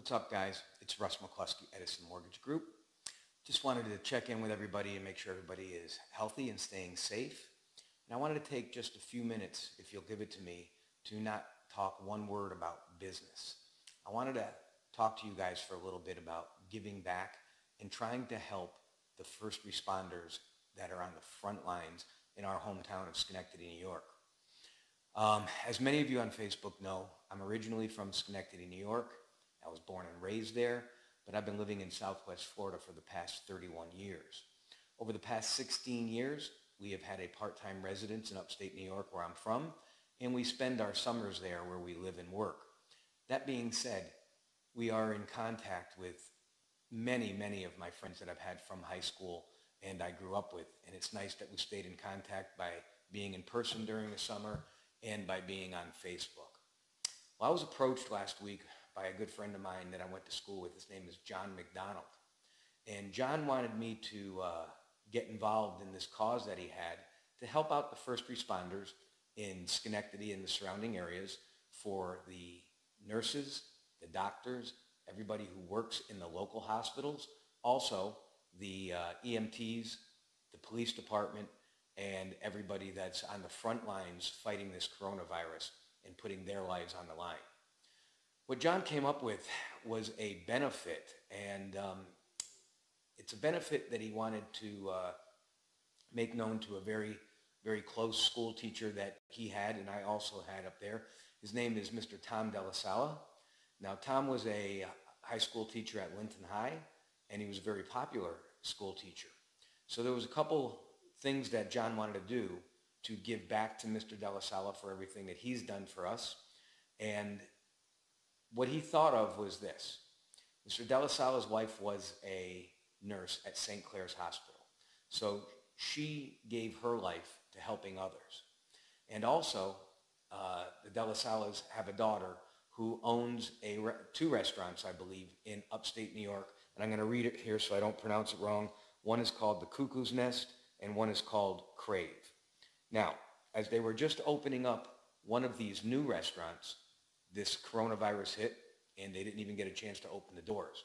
What's up, guys? It's Russ McCluskey, Edison Mortgage Group. Just wanted to check in with everybody and make sure everybody is healthy and staying safe. And I wanted to take just a few minutes, if you'll give it to me, to not talk one word about business. I wanted to talk to you guys for a little bit about giving back and trying to help the first responders that are on the front lines in our hometown of Schenectady, New York. As many of you on Facebook know, I'm originally from Schenectady, New York. I was born and raised there, but I've been living in Southwest Florida for the past 31 years. Over the past 16 years, we have had a part-time residence in upstate New York where I'm from, and we spend our summers there where we live and work. That being said, we are in contact with many of my friends that I've had from high school and I grew up with, and it's nice that we stayed in contact by being in person during the summer and by being on Facebook. Well, I was approached last week by a good friend of mine that I went to school with. His name is John McDonald. And John wanted me to get involved in this cause that he had to help out the first responders in Schenectady and the surrounding areas, for the nurses, the doctors, everybody who works in the local hospitals, also the EMTs, the police department, and everybody that's on the front lines fighting this coronavirus and putting their lives on the line. What John came up with was a benefit, and it's a benefit that he wanted to make known to a very close school teacher that he had, and I also had up there. His name is Mr. Tom Delasala. Now, Tom was a high school teacher at Linton High, and he was a very popular school teacher. So there was a couple things that John wanted to do to give back to Mr. Delasala for everything that he's done for us. And what he thought of was this. Mr. Delasala's wife was a nurse at St. Clair's Hospital. So she gave her life to helping others. And also, the Delasalas have a daughter who owns two restaurants, I believe, in upstate New York. And I'm going to read it here so I don't pronounce it wrong. One is called the Cuckoo's Nest, and one is called Crave. Now, as they were just opening up one of these new restaurants, this coronavirus hit, and they didn't even get a chance to open the doors.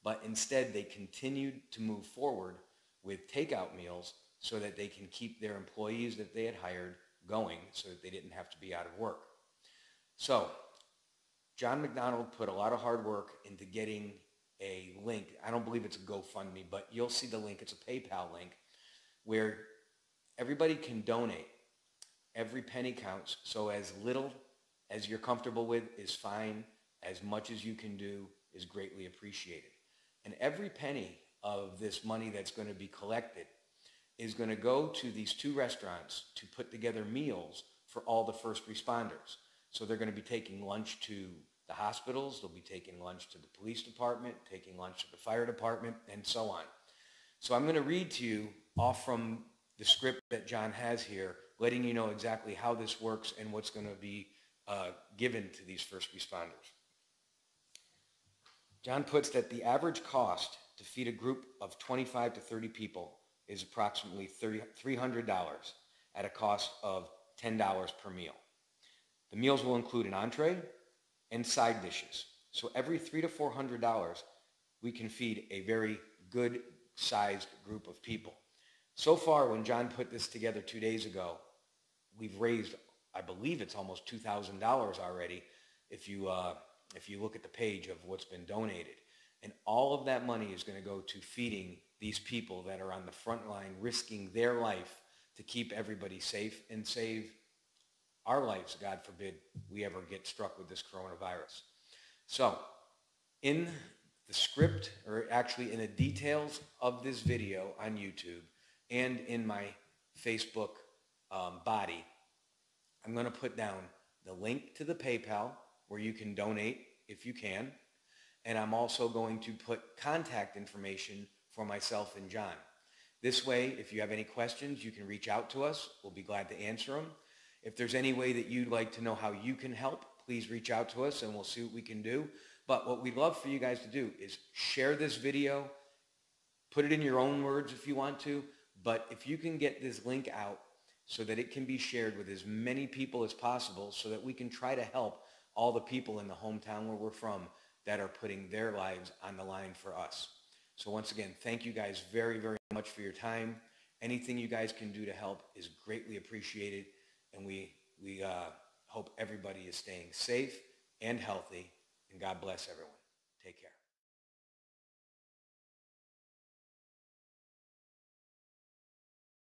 But instead, they continued to move forward with takeout meals so that they can keep their employees that they had hired going so that they didn't have to be out of work. So, John McDonald put a lot of hard work into getting a link. I don't believe it's a GoFundMe, but you'll see the link. It's a PayPal link where everybody can donate. Every penny counts, so as little as you're comfortable with is fine. As much as you can do is greatly appreciated. And every penny of this money that's going to be collected is going to go to these two restaurants to put together meals for all the first responders. So they're going to be taking lunch to the hospitals, they'll be taking lunch to the police department, taking lunch to the fire department, and so on. So I'm going to read to you off from the script that John has here, letting you know exactly how this works and what's going to be given to these first responders. John puts that the average cost to feed a group of 25 to 30 people is approximately $300 at a cost of $10 per meal. The meals will include an entree and side dishes. So every $300 to $400, we can feed a very good-sized group of people. So far, when John put this together 2 days ago, we've raised, I believe it's almost $2,000 already if you look at the page of what's been donated. And all of that money is going to go to feeding these people that are on the front line, risking their life to keep everybody safe and save our lives, God forbid we ever get struck with this coronavirus. So, in the script, or actually in the details of this video on YouTube and in my Facebook body, I'm going to put down the link to the PayPal where you can donate if you can. And I'm also going to put contact information for myself and John. This way, if you have any questions, you can reach out to us. We'll be glad to answer them. If there's any way that you'd like to know how you can help, please reach out to us and we'll see what we can do. But what we'd love for you guys to do is share this video, put it in your own words if you want to, but if you can get this link out so that it can be shared with as many people as possible so that we can try to help all the people in the hometown where we're from that are putting their lives on the line for us. So once again, thank you guys very, very much for your time. Anything you guys can do to help is greatly appreciated, and we hope everybody is staying safe and healthy, and God bless everyone. Take care.